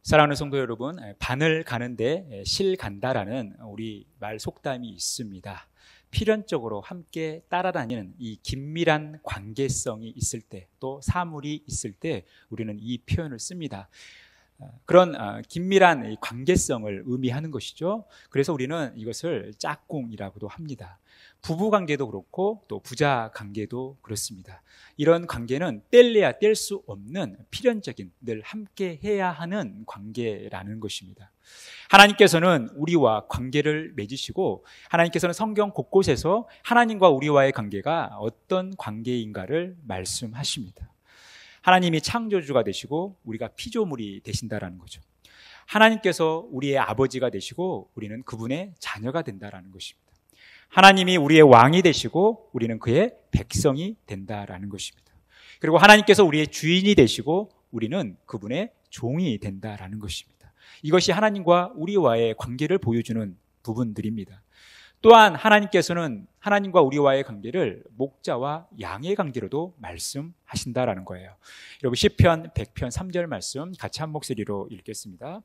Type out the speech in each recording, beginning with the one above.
사랑하는 성도 여러분, 바늘 가는데 실 간다라는 우리 말 속담이 있습니다. 필연적으로 함께 따라다니는 이 긴밀한 관계성이 있을 때, 또 사물이 있을 때 우리는 이 표현을 씁니다. 그런 긴밀한 관계성을 의미하는 것이죠. 그래서 우리는 이것을 짝꿍이라고도 합니다. 부부 관계도 그렇고 또 부자 관계도 그렇습니다. 이런 관계는 뗄래야 뗄 수 없는 필연적인, 늘 함께 해야 하는 관계라는 것입니다. 하나님께서는 우리와 관계를 맺으시고, 하나님께서는 성경 곳곳에서 하나님과 우리와의 관계가 어떤 관계인가를 말씀하십니다. 하나님이 창조주가 되시고 우리가 피조물이 되신다라는 거죠. 하나님께서 우리의 아버지가 되시고 우리는 그분의 자녀가 된다라는 것입니다. 하나님이 우리의 왕이 되시고 우리는 그의 백성이 된다라는 것입니다. 그리고 하나님께서 우리의 주인이 되시고 우리는 그분의 종이 된다라는 것입니다. 이것이 하나님과 우리와의 관계를 보여주는 부분들입니다. 또한 하나님께서는 하나님과 우리와의 관계를 목자와 양의 관계로도 말씀하신다라는 거예요. 여러분 시편 100편 3절 말씀 같이 한 목소리로 읽겠습니다.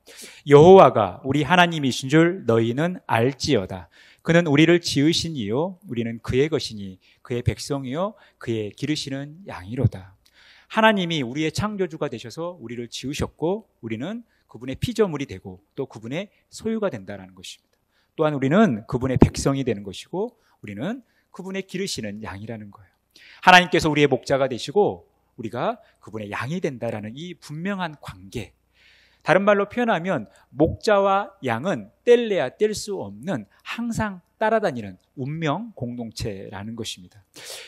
여호와가 우리 하나님이신 줄 너희는 알지어다. 그는 우리를 지으신 이요 우리는 그의 것이니 그의 백성이요 그의 기르시는 양이로다. 하나님이 우리의 창조주가 되셔서 우리를 지으셨고 우리는 그분의 피조물이 되고 또 그분의 소유가 된다는 것입니다. 또한 우리는 그분의 백성이 되는 것이고 우리는 그분의 기르시는 양이라는 거예요. 하나님께서 우리의 목자가 되시고 우리가 그분의 양이 된다라는 이 분명한 관계. 다른 말로 표현하면 목자와 양은 뗄래야 뗄 수 없는 항상 따라다니는 운명 공동체라는 것입니다.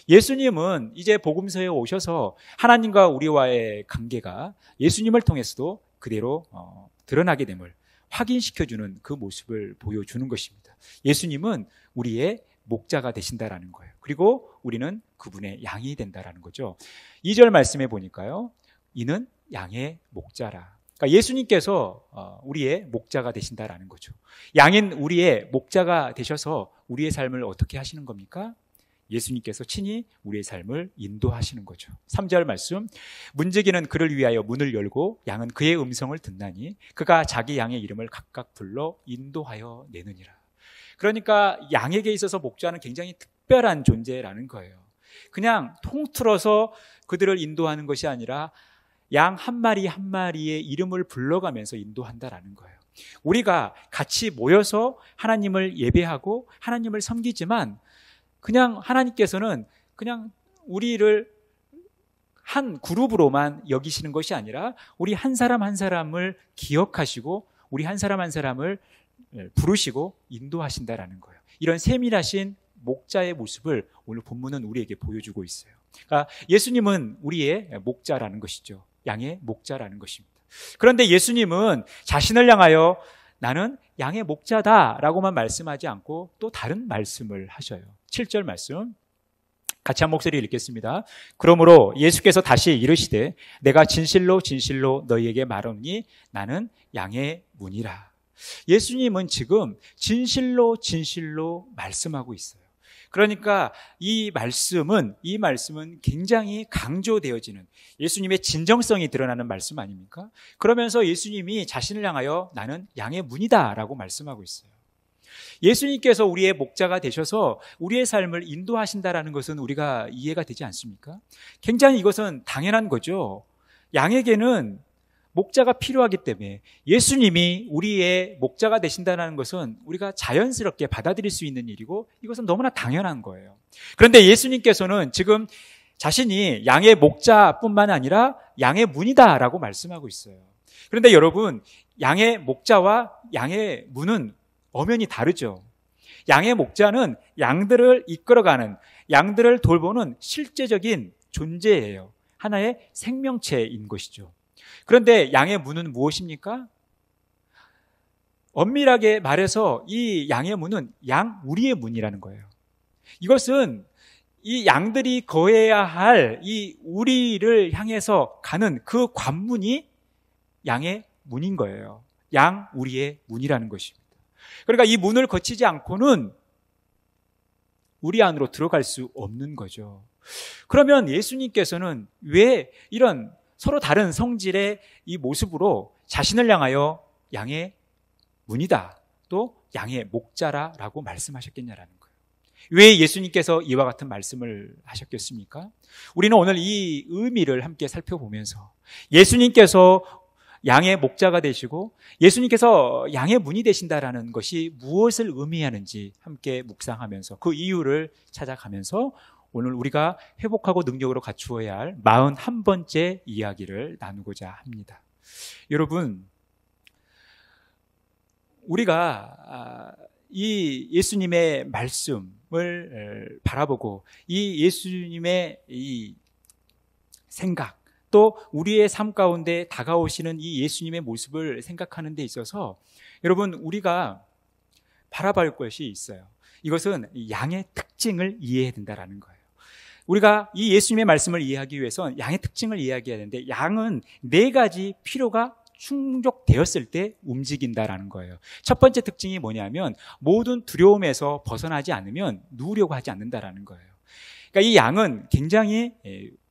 예수님은 이제 복음서에 오셔서 하나님과 우리와의 관계가 예수님을 통해서도 그대로 드러나게 됨을 확인시켜주는 그 모습을 보여주는 것입니다. 예수님은 우리의 목자가 되신다라는 거예요. 그리고 우리는 그분의 양이 된다라는 거죠. 2절 말씀해 보니까요. 이는 양의 목자라. 그러니까 예수님께서 우리의 목자가 되신다라는 거죠. 양인 우리의 목자가 되셔서 우리의 삶을 어떻게 하시는 겁니까? 예수님께서 친히 우리의 삶을 인도하시는 거죠. 3절 말씀, 문지기는 그를 위하여 문을 열고 양은 그의 음성을 듣나니 그가 자기 양의 이름을 각각 불러 인도하여 내느니라. 그러니까 양에게 있어서 목자는 굉장히 특별한 존재라는 거예요. 그냥 통틀어서 그들을 인도하는 것이 아니라 양 한 마리 한 마리의 이름을 불러가면서 인도한다라는 거예요. 우리가 같이 모여서 하나님을 예배하고 하나님을 섬기지만 그냥 하나님께서는 그냥 우리를 한 그룹으로만 여기시는 것이 아니라 우리 한 사람 한 사람을 기억하시고 우리 한 사람 한 사람을 부르시고 인도하신다라는 거예요. 이런 세밀하신 목자의 모습을 오늘 본문은 우리에게 보여주고 있어요. 그러니까 예수님은 우리의 목자라는 것이죠. 양의 목자라는 것입니다. 그런데 예수님은 자신을 향하여 나는 양의 목자다라고만 말씀하지 않고 또 다른 말씀을 하셔요. 7절 말씀 같이 한 목소리 읽겠습니다. 그러므로 예수께서 다시 이르시되 내가 진실로 진실로 너희에게 말하노니 나는 양의 문이라. 예수님은 지금 진실로 진실로 말씀하고 있어요. 그러니까 이 말씀은 굉장히 강조되어지는 예수님의 진정성이 드러나는 말씀 아닙니까? 그러면서 예수님이 자신을 향하여 나는 양의 문이다라고 말씀하고 있어요. 예수님께서 우리의 목자가 되셔서 우리의 삶을 인도하신다라는 것은 우리가 이해가 되지 않습니까? 굉장히 이것은 당연한 거죠. 양에게는 목자가 필요하기 때문에 예수님이 우리의 목자가 되신다는 것은 우리가 자연스럽게 받아들일 수 있는 일이고 이것은 너무나 당연한 거예요. 그런데 예수님께서는 지금 자신이 양의 목자뿐만 아니라 양의 문이다라고 말씀하고 있어요. 그런데 여러분, 양의 목자와 양의 문은 엄연히 다르죠. 양의 목자는 양들을 이끌어가는, 양들을 돌보는 실제적인 존재예요. 하나의 생명체인 것이죠. 그런데 양의 문은 무엇입니까? 엄밀하게 말해서 이 양의 문은 양 우리의 문이라는 거예요. 이것은 이 양들이 거해야 할 이 우리를 향해서 가는 그 관문이 양의 문인 거예요. 양 우리의 문이라는 것입니다. 그러니까 이 문을 거치지 않고는 우리 안으로 들어갈 수 없는 거죠. 그러면 예수님께서는 왜 이런 서로 다른 성질의 이 모습으로 자신을 향하여 양의 문이다, 또 양의 목자라라고 말씀하셨겠냐라는 거예요. 왜 예수님께서 이와 같은 말씀을 하셨겠습니까? 우리는 오늘 이 의미를 함께 살펴보면서 예수님께서 양의 목자가 되시고 예수님께서 양의 문이 되신다라는 것이 무엇을 의미하는지 함께 묵상하면서 그 이유를 찾아가면서 오늘 우리가 회복하고 능력으로 갖추어야 할 41번째 이야기를 나누고자 합니다. 여러분, 우리가 이 예수님의 말씀을 바라보고 이 예수님의 이 생각, 또 우리의 삶 가운데 다가오시는 이 예수님의 모습을 생각하는 데 있어서 여러분, 우리가 바라볼 것이 있어요. 이것은 양의 특징을 이해해야 된다는 거예요. 우리가 이 예수님의 말씀을 이해하기 위해서는 양의 특징을 이해해야 되는데, 양은 4가지 필요가 충족되었을 때 움직인다라는 거예요. 첫 번째 특징이 뭐냐면 모든 두려움에서 벗어나지 않으면 누우려고 하지 않는다라는 거예요. 그러니까 이 양은 굉장히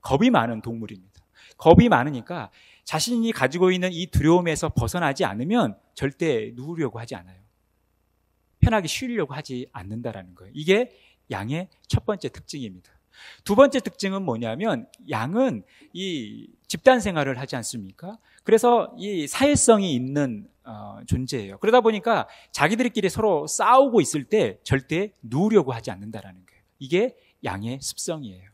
겁이 많은 동물입니다. 겁이 많으니까 자신이 가지고 있는 이 두려움에서 벗어나지 않으면 절대 누우려고 하지 않아요. 편하게 쉬려고 하지 않는다라는 거예요. 이게 양의 첫 번째 특징입니다. 두 번째 특징은 뭐냐면 양은 이 집단 생활을 하지 않습니까? 그래서 이 사회성이 있는 존재예요. 그러다 보니까 자기들끼리 서로 싸우고 있을 때 절대 누우려고 하지 않는다라는 거예요. 이게 양의 습성이에요.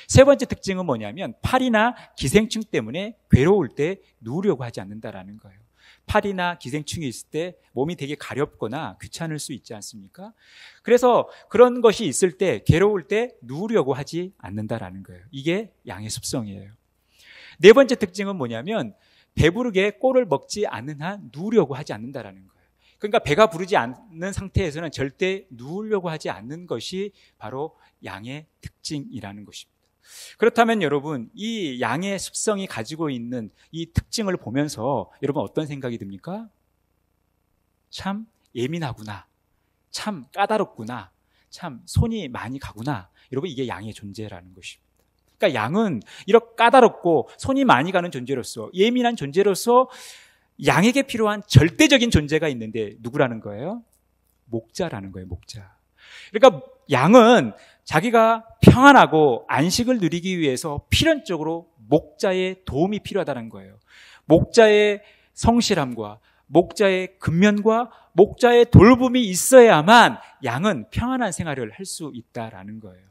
세 번째 특징은 뭐냐면 팔이나 기생충 때문에 괴로울 때 누우려고 하지 않는다라는 거예요. 팔이나 기생충이 있을 때 몸이 되게 가렵거나 귀찮을 수 있지 않습니까? 그래서 그런 것이 있을 때 괴로울 때 누우려고 하지 않는다라는 거예요. 이게 양의 습성이에요. 네 번째 특징은 뭐냐면 배부르게 꼴을 먹지 않는 한 누우려고 하지 않는다라는 거예요. 그러니까 배가 부르지 않는 상태에서는 절대 누우려고 하지 않는 것이 바로 양의 특징이라는 것입니다. 그렇다면 여러분, 이 양의 습성이 가지고 있는 이 특징을 보면서 여러분 어떤 생각이 듭니까? 참 예민하구나, 참 까다롭구나, 참 손이 많이 가구나. 여러분, 이게 양의 존재라는 것입니다. 그러니까 양은 이렇게 까다롭고 손이 많이 가는 존재로서, 예민한 존재로서 양에게 필요한 절대적인 존재가 있는데 누구라는 거예요? 목자라는 거예요. 목자. 그러니까 양은 자기가 평안하고 안식을 누리기 위해서 필연적으로 목자의 도움이 필요하다는 거예요. 목자의 성실함과 목자의 근면과 목자의 돌봄이 있어야만 양은 평안한 생활을 할 수 있다라는 거예요.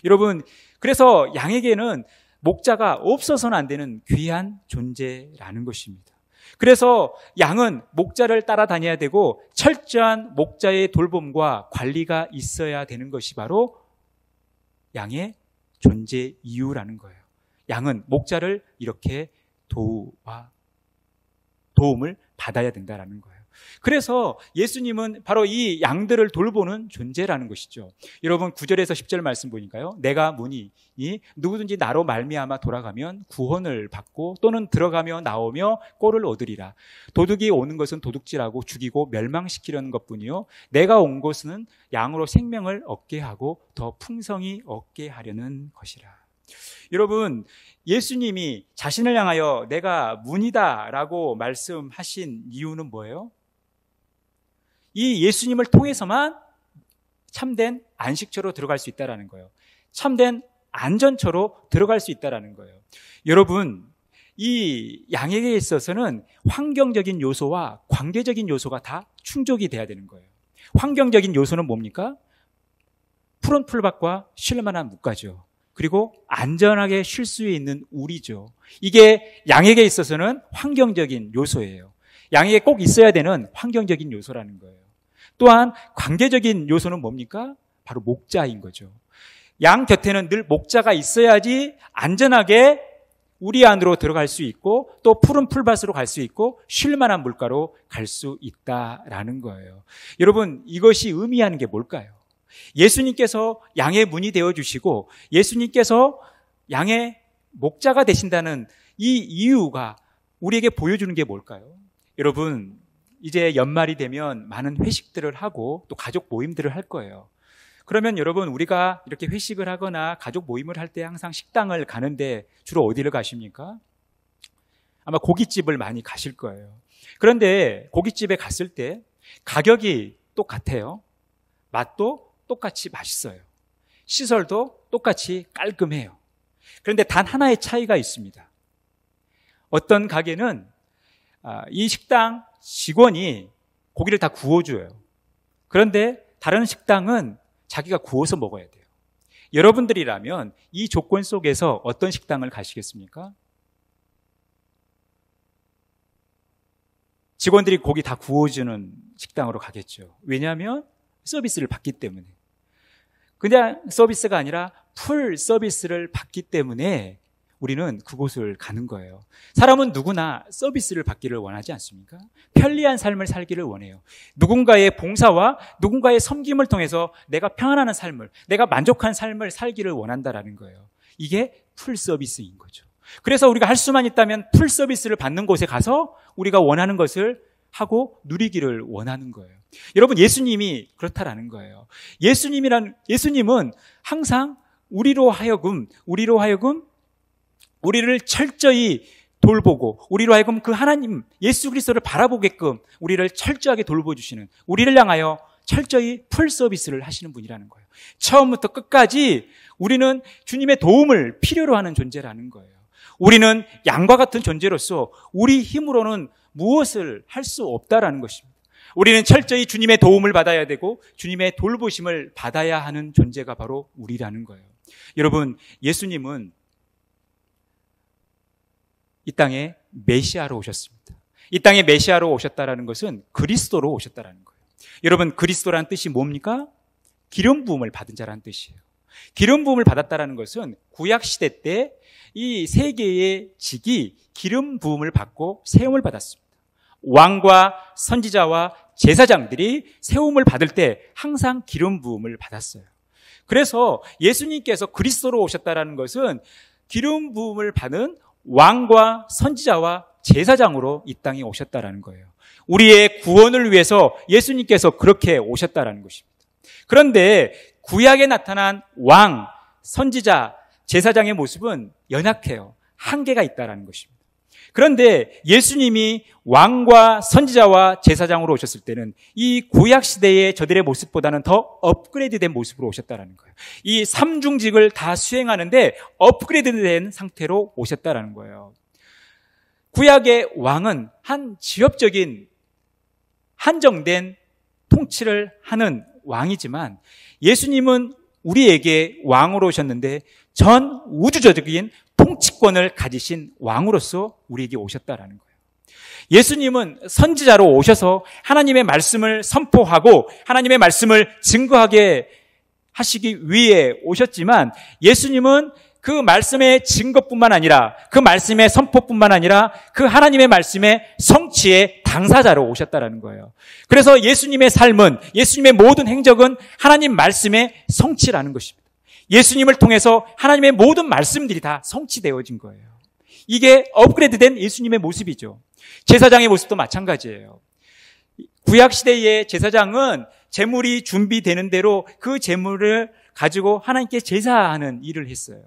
여러분, 그래서 양에게는 목자가 없어서는 안 되는 귀한 존재라는 것입니다. 그래서 양은 목자를 따라다녀야 되고 철저한 목자의 돌봄과 관리가 있어야 되는 것이 바로 양의 존재 이유라는 거예요. 양은 목자를 이렇게 도움을 받아야 된다는 거예요. 그래서 예수님은 바로 이 양들을 돌보는 존재라는 것이죠. 여러분 9절에서 10절 말씀 보니까요. 내가 문이니 누구든지 나로 말미암아 돌아가면 구원을 받고 또는 들어가며 나오며 꼴을 얻으리라. 도둑이 오는 것은 도둑질하고 죽이고 멸망시키려는 것뿐이요 내가 온 것은 양으로 생명을 얻게 하고 더 풍성히 얻게 하려는 것이라. 여러분, 예수님이 자신을 향하여 내가 문이다라고 말씀하신 이유는 뭐예요? 이 예수님을 통해서만 참된 안식처로 들어갈 수 있다는 거예요. 참된 안전처로 들어갈 수 있다는 거예요. 여러분, 이 양에게 있어서는 환경적인 요소와 관계적인 요소가 다 충족이 돼야 되는 거예요. 환경적인 요소는 뭡니까? 푸른 풀밭과 쉴 만한 묵가죠. 그리고 안전하게 쉴 수 있는 우리죠. 이게 양에게 있어서는 환경적인 요소예요. 양에게 꼭 있어야 되는 환경적인 요소라는 거예요. 또한 관계적인 요소는 뭡니까? 바로 목자인 거죠. 양 곁에는 늘 목자가 있어야지 안전하게 우리 안으로 들어갈 수 있고 또 푸른 풀밭으로 갈 수 있고 쉴 만한 물가로 갈 수 있다라는 거예요. 여러분, 이것이 의미하는 게 뭘까요? 예수님께서 양의 문이 되어주시고 예수님께서 양의 목자가 되신다는 이 이유가 우리에게 보여주는 게 뭘까요? 여러분, 이제 연말이 되면 많은 회식들을 하고 또 가족 모임들을 할 거예요. 그러면 여러분, 우리가 이렇게 회식을 하거나 가족 모임을 할 때 항상 식당을 가는데 주로 어디를 가십니까? 아마 고깃집을 많이 가실 거예요. 그런데 고깃집에 갔을 때 가격이 똑같아요. 맛도 똑같이 맛있어요. 시설도 똑같이 깔끔해요. 그런데 단 하나의 차이가 있습니다. 어떤 가게는 이 식당 직원이 고기를 다 구워줘요. 그런데 다른 식당은 자기가 구워서 먹어야 돼요. 여러분들이라면 이 조건 속에서 어떤 식당을 가시겠습니까? 직원들이 고기 다 구워주는 식당으로 가겠죠. 왜냐하면 서비스를 받기 때문에. 그냥 서비스가 아니라 풀 서비스를 받기 때문에 우리는 그곳을 가는 거예요. 사람은 누구나 서비스를 받기를 원하지 않습니까? 편리한 삶을 살기를 원해요. 누군가의 봉사와 누군가의 섬김을 통해서 내가 평안한 삶을, 내가 만족한 삶을 살기를 원한다라는 거예요. 이게 풀 서비스인 거죠. 그래서 우리가 할 수만 있다면 풀 서비스를 받는 곳에 가서 우리가 원하는 것을 하고 누리기를 원하는 거예요. 여러분, 예수님이 그렇다라는 거예요. 예수님은 항상 우리로 하여금 우리를 철저히 돌보고 우리로 하여금 그 하나님 예수 그리스도를 바라보게끔 우리를 철저하게 돌보주시는, 우리를 향하여 철저히 풀 서비스를 하시는 분이라는 거예요. 처음부터 끝까지 우리는 주님의 도움을 필요로 하는 존재라는 거예요. 우리는 양과 같은 존재로서 우리 힘으로는 무엇을 할 수 없다라는 것입니다. 우리는 철저히 주님의 도움을 받아야 되고 주님의 돌보심을 받아야 하는 존재가 바로 우리라는 거예요. 여러분, 예수님은 이 땅에 메시아로 오셨습니다. 이 땅에 메시아로 오셨다라는 것은 그리스도로 오셨다라는 거예요. 여러분, 그리스도라는 뜻이 뭡니까? 기름 부음을 받은 자라는 뜻이에요. 기름 부음을 받았다라는 것은 구약 시대 때 이 세 개의 직이 기름 부음을 받고 세움을 받았습니다. 왕과 선지자와 제사장들이 세움을 받을 때 항상 기름 부음을 받았어요. 그래서 예수님께서 그리스도로 오셨다라는 것은 기름 부음을 받은 왕과 선지자와 제사장으로 이 땅에 오셨다라는 거예요. 우리의 구원을 위해서 예수님께서 그렇게 오셨다라는 것입니다. 그런데 구약에 나타난 왕, 선지자, 제사장의 모습은 연약해요. 한계가 있다라는 것입니다. 그런데 예수님이 왕과 선지자와 제사장으로 오셨을 때는 이 구약 시대의 저들의 모습보다는 더 업그레이드된 모습으로 오셨다라는 거예요. 이 삼중직을 다 수행하는데 업그레이드된 상태로 오셨다라는 거예요. 구약의 왕은 한 지역적인 한정된 통치를 하는 왕이지만 예수님은 우리에게 왕으로 오셨는데 전 우주적인 통치권을 가지신 왕으로서 우리에게 오셨다라는 거예요. 예수님은 선지자로 오셔서 하나님의 말씀을 선포하고 하나님의 말씀을 증거하게 하시기 위해 오셨지만 예수님은 그 말씀의 증거뿐만 아니라 그 말씀의 선포뿐만 아니라 그 하나님의 말씀의 성취의 당사자로 오셨다라는 거예요. 그래서 예수님의 삶은, 예수님의 모든 행적은 하나님 말씀의 성취라는 것입니다. 예수님을 통해서 하나님의 모든 말씀들이 다 성취되어진 거예요. 이게 업그레이드된 예수님의 모습이죠. 제사장의 모습도 마찬가지예요. 구약시대의 제사장은 제물이 준비되는 대로 그 제물을 가지고 하나님께 제사하는 일을 했어요.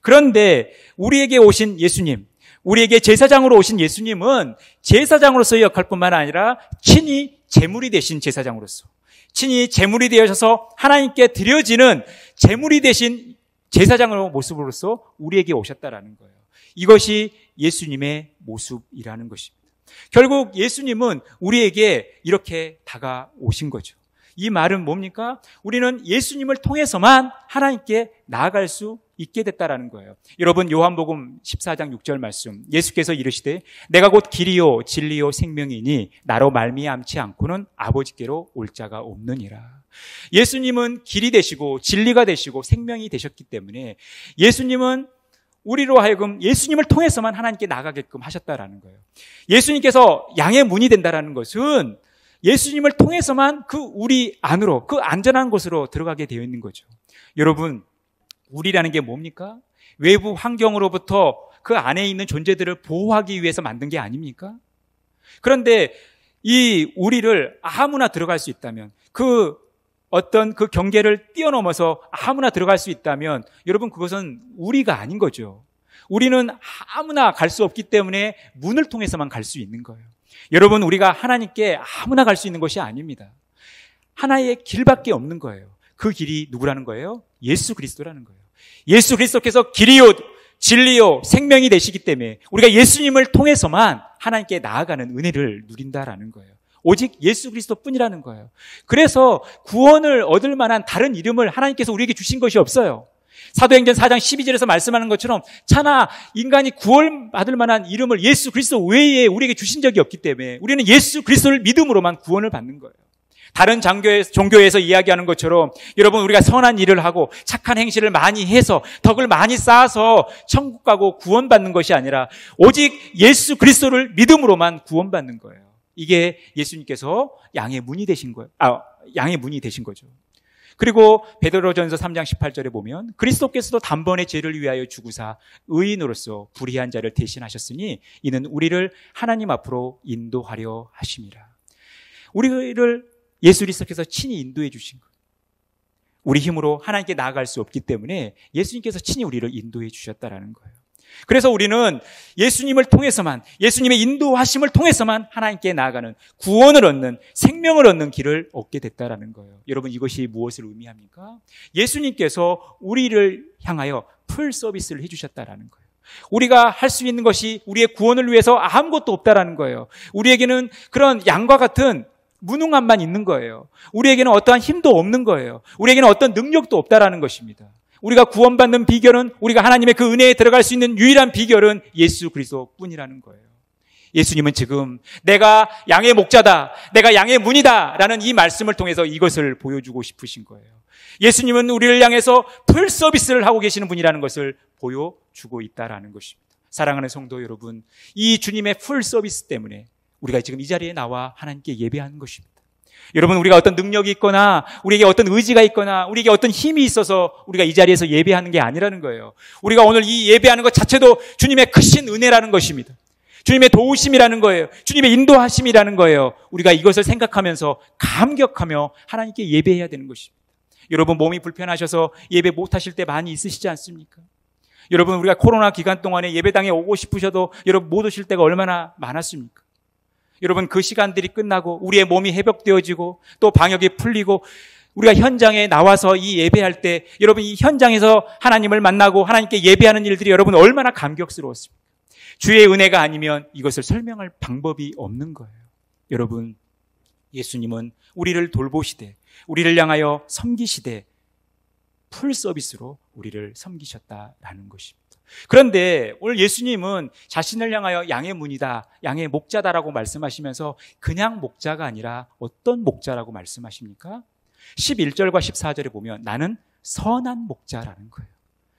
그런데 우리에게 오신 예수님, 우리에게 제사장으로 오신 예수님은 제사장으로서의 역할뿐만 아니라 친히 제물이 되신 제사장으로서, 친히 제물이 되어서 하나님께 드려지는 제물이 되신 제사장의 모습으로서 우리에게 오셨다라는 거예요. 이것이 예수님의 모습이라는 것입니다. 결국 예수님은 우리에게 이렇게 다가오신 거죠. 이 말은 뭡니까? 우리는 예수님을 통해서만 하나님께 나아갈 수 있게 됐다라는 거예요. 여러분, 요한복음 14장 6절 말씀, 예수께서 이르시되 내가 곧 길이요 진리요 생명이니 나로 말미암지 않고는 아버지께로 올 자가 없느니라. 예수님은 길이 되시고 진리가 되시고 생명이 되셨기 때문에 예수님은 우리로 하여금 예수님을 통해서만 하나님께 나가게끔 하셨다라는 거예요. 예수님께서 양의 문이 된다라는 것은 예수님을 통해서만 그 우리 안으로, 그 안전한 곳으로 들어가게 되어 있는 거죠. 여러분, 우리라는 게 뭡니까? 외부 환경으로부터 그 안에 있는 존재들을 보호하기 위해서 만든 게 아닙니까? 그런데 이 우리를 아무나 들어갈 수 있다면, 그 어떤 그 경계를 뛰어넘어서 아무나 들어갈 수 있다면 여러분, 그것은 우리가 아닌 거죠. 우리는 아무나 갈 수 없기 때문에 문을 통해서만 갈 수 있는 거예요. 여러분, 우리가 하나님께 아무나 갈 수 있는 것이 아닙니다. 하나의 길밖에 없는 거예요. 그 길이 누구라는 거예요? 예수 그리스도라는 거예요. 예수 그리스도께서 길이요 진리요 생명이 되시기 때문에 우리가 예수님을 통해서만 하나님께 나아가는 은혜를 누린다라는 거예요. 오직 예수 그리스도뿐이라는 거예요. 그래서 구원을 얻을 만한 다른 이름을 하나님께서 우리에게 주신 것이 없어요. 사도행전 4장 12절에서 말씀하는 것처럼 차나 인간이 구원받을 만한 이름을 예수 그리스도 외에 우리에게 주신 적이 없기 때문에 우리는 예수 그리스도를 믿음으로만 구원을 받는 거예요. 다른 종교에서 이야기하는 것처럼 여러분, 우리가 선한 일을 하고 착한 행실을 많이 해서 덕을 많이 쌓아서 천국 가고 구원받는 것이 아니라 오직 예수 그리스도를 믿음으로만 구원받는 거예요. 이게 예수님께서 양의 문이 되신 거예요. 양의 문이 되신 거죠. 그리고 베드로전서 3장 18절에 보면 그리스도께서도 단번에 죄를 위하여 죽으사 의인으로서 불의한 자를 대신하셨으니 이는 우리를 하나님 앞으로 인도하려 하심이라. 우리를 예수 그리스도께서 친히 인도해 주신 거예요. 우리 힘으로 하나님께 나아갈 수 없기 때문에 예수님께서 친히 우리를 인도해 주셨다라는 거예요. 그래서 우리는 예수님을 통해서만, 예수님의 인도하심을 통해서만 하나님께 나아가는 구원을 얻는, 생명을 얻는 길을 얻게 됐다라는 거예요. 여러분, 이것이 무엇을 의미합니까? 예수님께서 우리를 향하여 풀 서비스를 해주셨다라는 거예요. 우리가 할 수 있는 것이 우리의 구원을 위해서 아무것도 없다라는 거예요. 우리에게는 그런 양과 같은 무능함만 있는 거예요. 우리에게는 어떠한 힘도 없는 거예요. 우리에게는 어떤 능력도 없다라는 것입니다. 우리가 구원받는 비결은, 우리가 하나님의 그 은혜에 들어갈 수 있는 유일한 비결은 예수 그리스도뿐이라는 거예요. 예수님은 지금 내가 양의 목자다, 내가 양의 문이다 라는 이 말씀을 통해서 이것을 보여주고 싶으신 거예요. 예수님은 우리를 향해서 풀 서비스를 하고 계시는 분이라는 것을 보여주고 있다라는 것입니다. 사랑하는 성도 여러분, 이 주님의 풀 서비스 때문에 우리가 지금 이 자리에 나와 하나님께 예배하는 것입니다. 여러분, 우리가 어떤 능력이 있거나 우리에게 어떤 의지가 있거나 우리에게 어떤 힘이 있어서 우리가 이 자리에서 예배하는 게 아니라는 거예요. 우리가 오늘 이 예배하는 것 자체도 주님의 크신 은혜라는 것입니다. 주님의 도우심이라는 거예요. 주님의 인도하심이라는 거예요. 우리가 이것을 생각하면서 감격하며 하나님께 예배해야 되는 것입니다. 여러분, 몸이 불편하셔서 예배 못하실 때 많이 있으시지 않습니까? 여러분, 우리가 코로나 기간 동안에 예배당에 오고 싶으셔도 여러분 못 오실 때가 얼마나 많았습니까? 여러분, 그 시간들이 끝나고 우리의 몸이 회복되어지고 또 방역이 풀리고 우리가 현장에 나와서 이 예배할 때 여러분, 이 현장에서 하나님을 만나고 하나님께 예배하는 일들이 여러분 얼마나 감격스러웠습니까? 주의 은혜가 아니면 이것을 설명할 방법이 없는 거예요. 여러분, 예수님은 우리를 돌보시되 우리를 향하여 섬기시되 풀 서비스로 우리를 섬기셨다라는 것입니다. 그런데 오늘 예수님은 자신을 향하여 양의 문이다, 양의 목자다라고 말씀하시면서 그냥 목자가 아니라 어떤 목자라고 말씀하십니까? 11절과 14절에 보면 나는 선한 목자라는 거예요.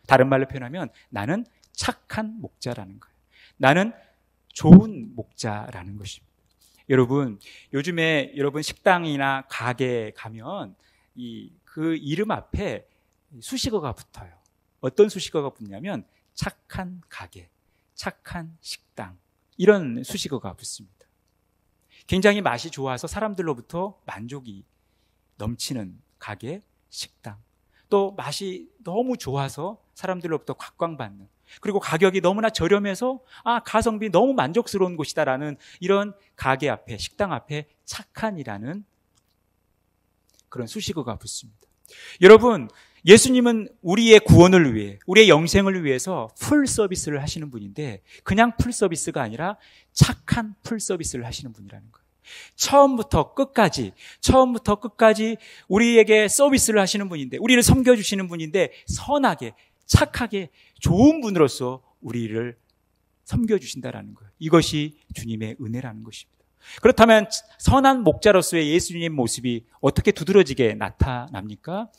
다른 말로 표현하면 나는 착한 목자라는 거예요. 나는 좋은 목자라는 것입니다. 여러분, 요즘에 여러분 식당이나 가게에 가면 그 이름 앞에 수식어가 붙어요. 어떤 수식어가 붙냐면 착한 가게, 착한 식당, 이런 수식어가 붙습니다. 굉장히 맛이 좋아서 사람들로부터 만족이 넘치는 가게, 식당, 또 맛이 너무 좋아서 사람들로부터 각광받는, 그리고 가격이 너무나 저렴해서 가성비 너무 만족스러운 곳이다라는 이런 가게 앞에, 식당 앞에 착한이라는 그런 수식어가 붙습니다. 여러분, 예수님은 우리의 구원을 위해, 우리의 영생을 위해서 풀 서비스를 하시는 분인데 그냥 풀 서비스가 아니라 착한 풀 서비스를 하시는 분이라는 거예요. 처음부터 끝까지 우리에게 서비스를 하시는 분인데, 우리를 섬겨주시는 분인데 선하게, 착하게, 좋은 분으로서 우리를 섬겨주신다라는 거예요. 이것이 주님의 은혜라는 것입니다. 그렇다면 선한 목자로서의 예수님의 모습이 어떻게 두드러지게 나타납니까?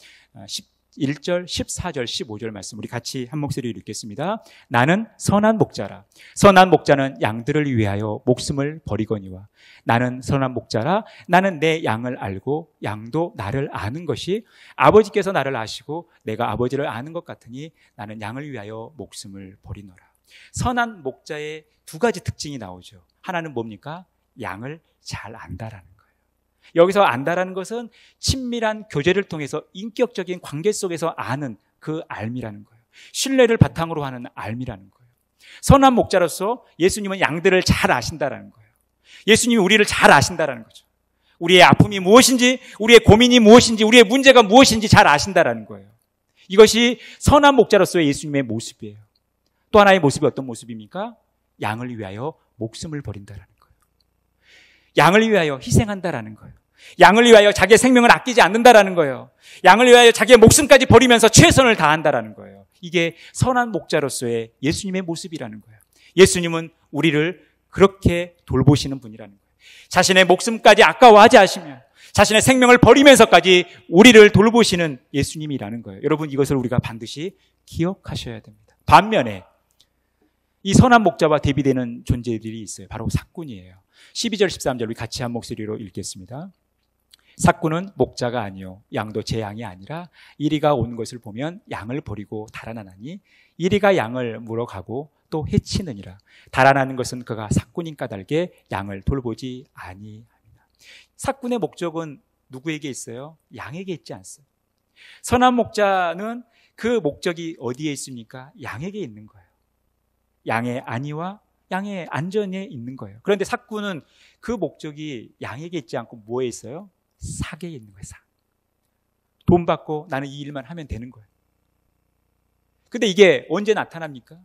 1절, 14절, 15절 말씀 우리 같이 한 목소리로 읽겠습니다. 나는 선한 목자라. 선한 목자는 양들을 위하여 목숨을 버리거니와 나는 선한 목자라. 나는 내 양을 알고 양도 나를 아는 것이 아버지께서 나를 아시고 내가 아버지를 아는 것 같으니 나는 양을 위하여 목숨을 버리노라. 선한 목자의 두 가지 특징이 나오죠. 하나는 뭡니까? 양을 잘 안다라는 거예요. 여기서 안다라는 것은 친밀한 교제를 통해서 인격적인 관계 속에서 아는 그 알미라는 거예요. 신뢰를 바탕으로 하는 알미라는 거예요. 선한 목자로서 예수님은 양들을 잘 아신다라는 거예요. 예수님이 우리를 잘 아신다라는 거죠. 우리의 아픔이 무엇인지, 우리의 고민이 무엇인지, 우리의 문제가 무엇인지 잘 아신다라는 거예요. 이것이 선한 목자로서의 예수님의 모습이에요. 또 하나의 모습이 어떤 모습입니까? 양을 위하여 목숨을 버린다라는 거예요. 양을 위하여 희생한다라는 거예요. 양을 위하여 자기의 생명을 아끼지 않는다라는 거예요. 양을 위하여 자기의 목숨까지 버리면서 최선을 다한다라는 거예요. 이게 선한 목자로서의 예수님의 모습이라는 거예요. 예수님은 우리를 그렇게 돌보시는 분이라는 거예요. 자신의 목숨까지 아까워하지 않으시며 자신의 생명을 버리면서까지 우리를 돌보시는 예수님이라는 거예요. 여러분, 이것을 우리가 반드시 기억하셔야 됩니다. 반면에 이 선한 목자와 대비되는 존재들이 있어요. 바로 삭군이에요. 12절 13절 우리 같이 한 목소리로 읽겠습니다. 삭군은 목자가 아니요 양도 제 양이 아니라 이리가 온 것을 보면 양을 버리고 달아나나니 이리가 양을 물어가고 또 해치느니라. 달아나는 것은 그가 삭군인 까닭에 양을 돌보지 아니합니다. 삭군의 목적은 누구에게 있어요? 양에게 있지 않습니다. 선한 목자는 그 목적이 어디에 있습니까? 양에게 있는 거예요. 양의 안위와 양의 안전에 있는 거예요. 그런데 삭군은 그 목적이 양에게 있지 않고 뭐에 있어요? 삭에 있는 거예요. 삭. 돈 받고 나는 이 일만 하면 되는 거예요. 근데 이게 언제 나타납니까?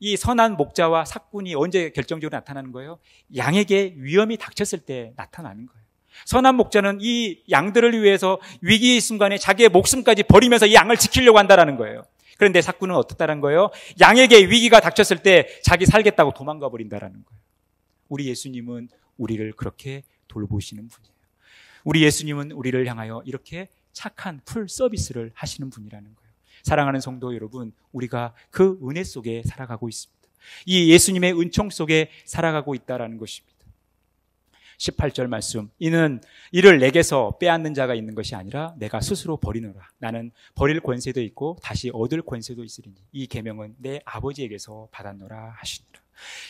이 선한 목자와 삭군이 언제 결정적으로 나타나는 거예요? 양에게 위험이 닥쳤을 때 나타나는 거예요. 선한 목자는 이 양들을 위해서 위기의 순간에 자기의 목숨까지 버리면서 이 양을 지키려고 한다는 거예요. 그런데 삭군은 어떻다는 거예요? 양에게 위기가 닥쳤을 때 자기 살겠다고 도망가 버린다는 거예요. 우리 예수님은 우리를 그렇게 돌보시는 분이에요. 우리 예수님은 우리를 향하여 이렇게 착한 풀 서비스를 하시는 분이라는 거예요. 사랑하는 성도 여러분, 우리가 그 은혜 속에 살아가고 있습니다. 이 예수님의 은총 속에 살아가고 있다는 것입니다. 18절 말씀, 이는 이를 내게서 빼앗는 자가 있는 것이 아니라 내가 스스로 버리노라. 나는 버릴 권세도 있고 다시 얻을 권세도 있으리니 이 계명은 내 아버지에게서 받았노라 하시니라.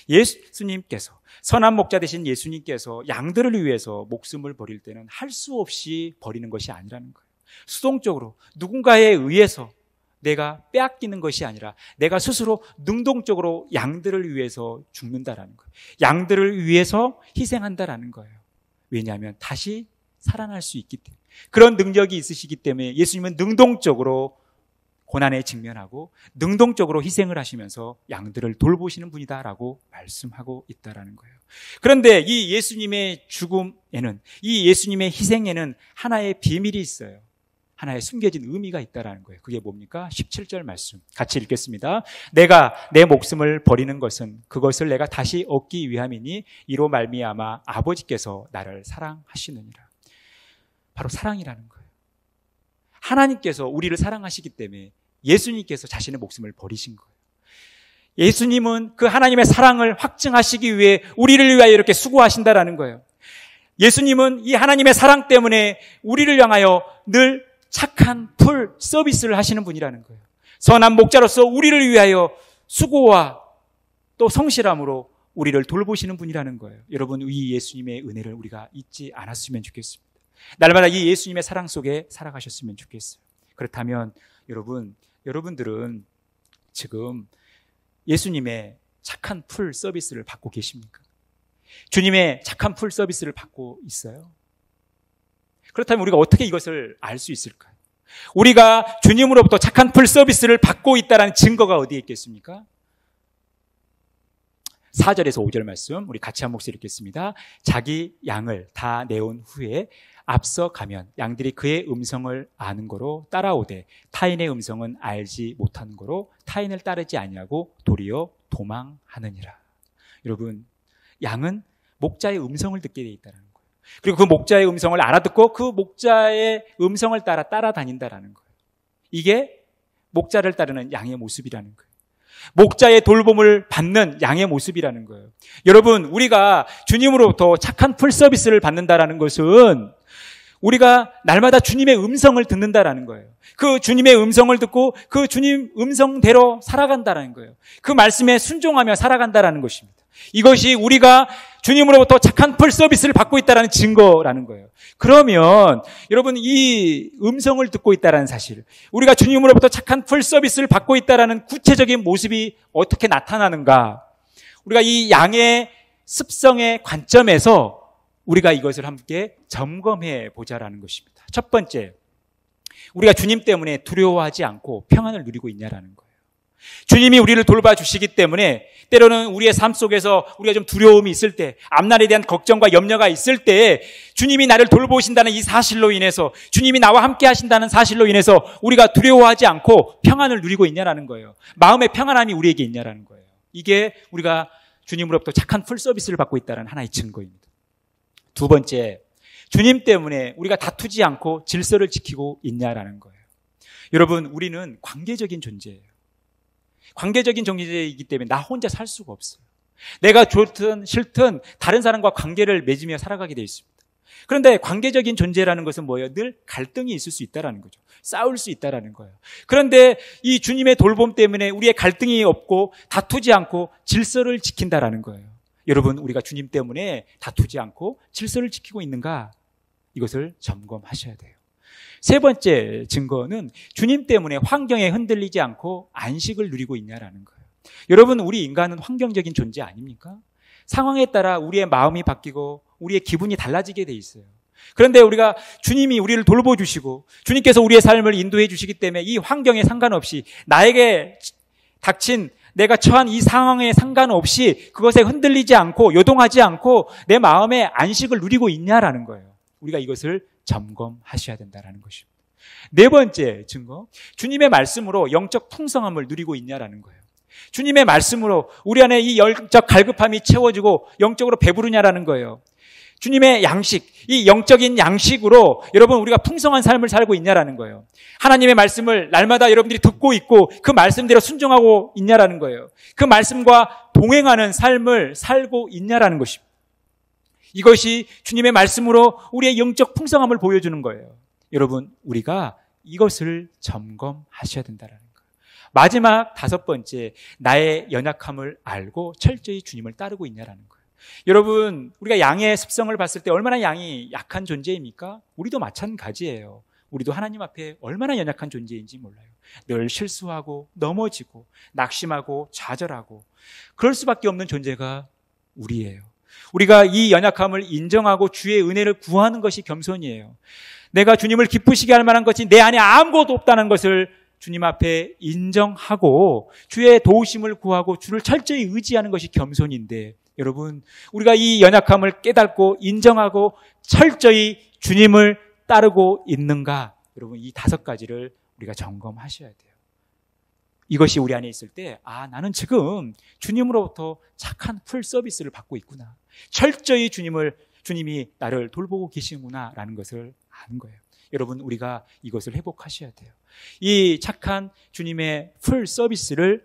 예수님께서, 선한 목자 되신 예수님께서 양들을 위해서 목숨을 버릴 때는 할 수 없이 버리는 것이 아니라는 거예요. 수동적으로 누군가에 의해서 내가 빼앗기는 것이 아니라 내가 스스로 능동적으로 양들을 위해서 죽는다라는 거예요. 양들을 위해서 희생한다라는 거예요. 왜냐하면 다시 살아날 수 있기 때문에, 그런 능력이 있으시기 때문에 예수님은 능동적으로 고난에 직면하고 능동적으로 희생을 하시면서 양들을 돌보시는 분이다라고 말씀하고 있다라는 거예요. 그런데 이 예수님의 죽음에는, 이 예수님의 희생에는 하나의 비밀이 있어요. 하나의 숨겨진 의미가 있다라는 거예요. 그게 뭡니까? 17절 말씀 같이 읽겠습니다. 내가 내 목숨을 버리는 것은 그것을 내가 다시 얻기 위함이니 이로 말미암아 아버지께서 나를 사랑하시느니라. 바로 사랑이라는 거예요. 하나님께서 우리를 사랑하시기 때문에 예수님께서 자신의 목숨을 버리신 거예요. 예수님은 그 하나님의 사랑을 확증하시기 위해 우리를 위하여 이렇게 수고하신다라는 거예요. 예수님은 이 하나님의 사랑 때문에 우리를 향하여 늘 착한 풀 서비스를 하시는 분이라는 거예요. 선한 목자로서 우리를 위하여 수고와 또 성실함으로 우리를 돌보시는 분이라는 거예요. 여러분, 이 예수님의 은혜를 우리가 잊지 않았으면 좋겠습니다. 날마다 이 예수님의 사랑 속에 살아가셨으면 좋겠어요. 그렇다면 여러분들은 지금 예수님의 착한 풀 서비스를 받고 계십니까? 주님의 착한 풀 서비스를 받고 있어요? 그렇다면 우리가 어떻게 이것을 알 수 있을까요? 우리가 주님으로부터 착한 풀 서비스를 받고 있다는 증거가 어디에 있겠습니까? 4절에서 5절 말씀 우리 같이 한 목소리 읽겠습니다. 자기 양을 다 내온 후에 앞서 가면 양들이 그의 음성을 아는 거로 따라오되 타인의 음성은 알지 못하는 거로 타인을 따르지 아니하고 도리어 도망하느니라. 여러분, 양은 목자의 음성을 듣게 돼 있다는 거예요. 그리고 그 목자의 음성을 알아듣고 그 목자의 음성을 따라다닌다라는 거예요. 이게 목자를 따르는 양의 모습이라는 거예요. 목자의 돌봄을 받는 양의 모습이라는 거예요. 여러분, 우리가 주님으로부터 착한 풀 서비스를 받는다라는 것은 우리가 날마다 주님의 음성을 듣는다라는 거예요. 그 주님의 음성을 듣고 그 주님 음성대로 살아간다라는 거예요. 그 말씀에 순종하며 살아간다라는 것입니다. 이것이 우리가 주님으로부터 착한 풀 서비스를 받고 있다는 증거라는 거예요. 그러면 여러분, 이 음성을 듣고 있다는 사실, 우리가 주님으로부터 착한 풀 서비스를 받고 있다는 구체적인 모습이 어떻게 나타나는가? 우리가 이 양의 습성의 관점에서 우리가 이것을 함께 점검해 보자라는 것입니다. 첫 번째, 우리가 주님 때문에 두려워하지 않고 평안을 누리고 있냐라는 거예요. 주님이 우리를 돌봐주시기 때문에 때로는 우리의 삶 속에서 우리가 좀 두려움이 있을 때, 앞날에 대한 걱정과 염려가 있을 때 주님이 나를 돌보신다는 이 사실로 인해서, 주님이 나와 함께 하신다는 사실로 인해서 우리가 두려워하지 않고 평안을 누리고 있냐라는 거예요. 마음의 평안함이 우리에게 있냐라는 거예요. 이게 우리가 주님으로부터 착한 풀 서비스를 받고 있다는 하나의 증거입니다. 두 번째, 주님 때문에 우리가 다투지 않고 질서를 지키고 있냐라는 거예요. 여러분, 우리는 관계적인 존재예요. 관계적인 존재이기 때문에 나 혼자 살 수가 없어요. 내가 좋든 싫든 다른 사람과 관계를 맺으며 살아가게 되어 있습니다. 그런데 관계적인 존재라는 것은 뭐예요? 늘 갈등이 있을 수 있다는 거죠. 싸울 수 있다는 거예요. 그런데 이 주님의 돌봄 때문에 우리의 갈등이 없고 다투지 않고 질서를 지킨다는 거예요. 여러분, 우리가 주님 때문에 다투지 않고 질서를 지키고 있는가? 이것을 점검하셔야 돼요. 세 번째 증거는 주님 때문에 환경에 흔들리지 않고 안식을 누리고 있냐라는 거예요. 여러분, 우리 인간은 환경적인 존재 아닙니까? 상황에 따라 우리의 마음이 바뀌고 우리의 기분이 달라지게 돼 있어요. 그런데 우리가 주님이 우리를 돌보주시고 주님께서 우리의 삶을 인도해 주시기 때문에 이 환경에 상관없이, 나에게 닥친 내가 처한 이 상황에 상관없이 그것에 흔들리지 않고 요동하지 않고 내 마음에 안식을 누리고 있냐라는 거예요. 우리가 이것을 점검하셔야 된다는 것입니다. 네 번째 증거, 주님의 말씀으로 영적 풍성함을 누리고 있냐라는 거예요. 주님의 말씀으로 우리 안에 이 영적 갈급함이 채워지고 영적으로 배부르냐라는 거예요. 주님의 양식, 이 영적인 양식으로 여러분 우리가 풍성한 삶을 살고 있냐라는 거예요. 하나님의 말씀을 날마다 여러분들이 듣고 있고 그 말씀대로 순종하고 있냐라는 거예요. 그 말씀과 동행하는 삶을 살고 있냐라는 것입니다. 이것이 주님의 말씀으로 우리의 영적 풍성함을 보여주는 거예요. 여러분, 우리가 이것을 점검하셔야 된다는 거예요. 마지막 다섯 번째, 나의 연약함을 알고 철저히 주님을 따르고 있냐라는 거예요. 여러분, 우리가 양의 습성을 봤을 때 얼마나 양이 약한 존재입니까? 우리도 마찬가지예요. 우리도 하나님 앞에 얼마나 연약한 존재인지 몰라요. 늘 실수하고 넘어지고 낙심하고 좌절하고 그럴 수밖에 없는 존재가 우리예요. 우리가 이 연약함을 인정하고 주의 은혜를 구하는 것이 겸손이에요. 내가 주님을 기쁘시게 할 만한 것이 내 안에 아무것도 없다는 것을 주님 앞에 인정하고 주의 도우심을 구하고 주를 철저히 의지하는 것이 겸손인데, 여러분, 우리가 이 연약함을 깨닫고 인정하고 철저히 주님을 따르고 있는가? 여러분, 이 다섯 가지를 우리가 점검하셔야 돼요. 이것이 우리 안에 있을 때, 나는 지금 주님으로부터 착한 풀 서비스를 받고 있구나. 철저히 주님이 나를 돌보고 계시구나라는 것을 아는 거예요. 여러분, 우리가 이것을 회복하셔야 돼요. 이 착한 주님의 풀 서비스를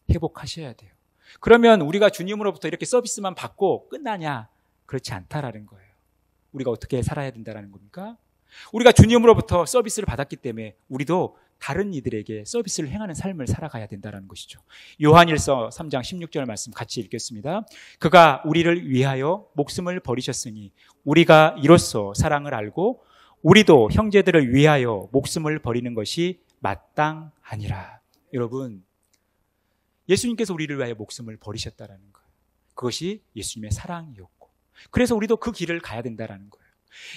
회복하셔야 돼요. 그러면 우리가 주님으로부터 이렇게 서비스만 받고 끝나냐? 그렇지 않다라는 거예요. 우리가 어떻게 살아야 된다는 겁니까? 우리가 주님으로부터 서비스를 받았기 때문에 우리도 다른 이들에게 서비스를 행하는 삶을 살아가야 된다는 것이죠. 요한일서 3장 16절 말씀 같이 읽겠습니다. 그가 우리를 위하여 목숨을 버리셨으니 우리가 이로써 사랑을 알고 우리도 형제들을 위하여 목숨을 버리는 것이 마땅하니라. 여러분, 예수님께서 우리를 위하여 목숨을 버리셨다는 거예요. 그것이 예수님의 사랑이었고, 그래서 우리도 그 길을 가야 된다는 거예요.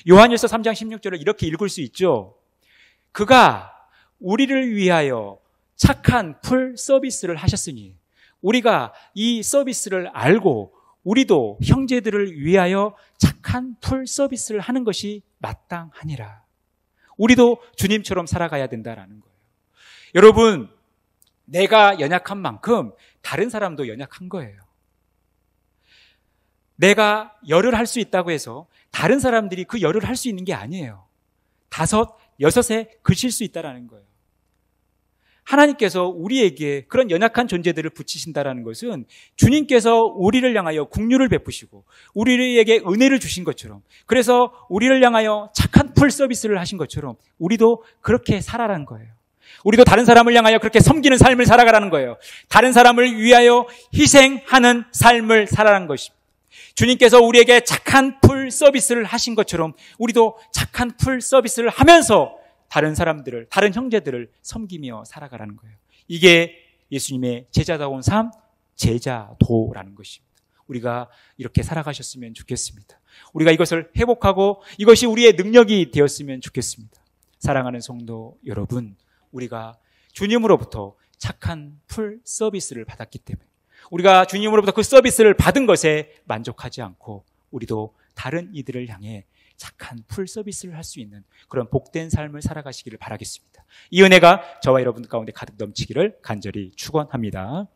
요한일서 3장 16절을 이렇게 읽을 수 있죠. 그가 우리를 위하여 착한 풀 서비스를 하셨으니 우리가 이 서비스를 알고 우리도 형제들을 위하여 착한 풀 서비스를 하는 것이 마땅하니라. 우리도 주님처럼 살아가야 된다는 거예요. 여러분, 내가 연약한 만큼 다른 사람도 연약한 거예요. 내가 열을 할 수 있다고 해서 다른 사람들이 그 열을 할 수 있는 게 아니에요. 5, 6에 그칠 수 있다는 거예요. 하나님께서 우리에게 그런 연약한 존재들을 붙이신다는 것은 주님께서 우리를 향하여 긍휼을 베푸시고 우리에게 은혜를 주신 것처럼, 그래서 우리를 향하여 착한 풀 서비스를 하신 것처럼 우리도 그렇게 살아라는 거예요. 우리도 다른 사람을 향하여 그렇게 섬기는 삶을 살아가라는 거예요. 다른 사람을 위하여 희생하는 삶을 살아가는 것입니다. 주님께서 우리에게 착한 풀 서비스를 하신 것처럼 우리도 착한 풀 서비스를 하면서 다른 사람들을, 다른 형제들을 섬기며 살아가라는 거예요. 이게 예수님의 제자다운 삶, 제자도라는 것입니다. 우리가 이렇게 살아가셨으면 좋겠습니다. 우리가 이것을 회복하고 이것이 우리의 능력이 되었으면 좋겠습니다. 사랑하는 성도 여러분, 우리가 주님으로부터 착한 풀 서비스를 받았기 때문에 우리가 주님으로부터 그 서비스를 받은 것에 만족하지 않고 우리도 다른 이들을 향해 착한 풀 서비스를 할 수 있는 그런 복된 삶을 살아가시기를 바라겠습니다. 이 은혜가 저와 여러분 가운데 가득 넘치기를 간절히 축원합니다.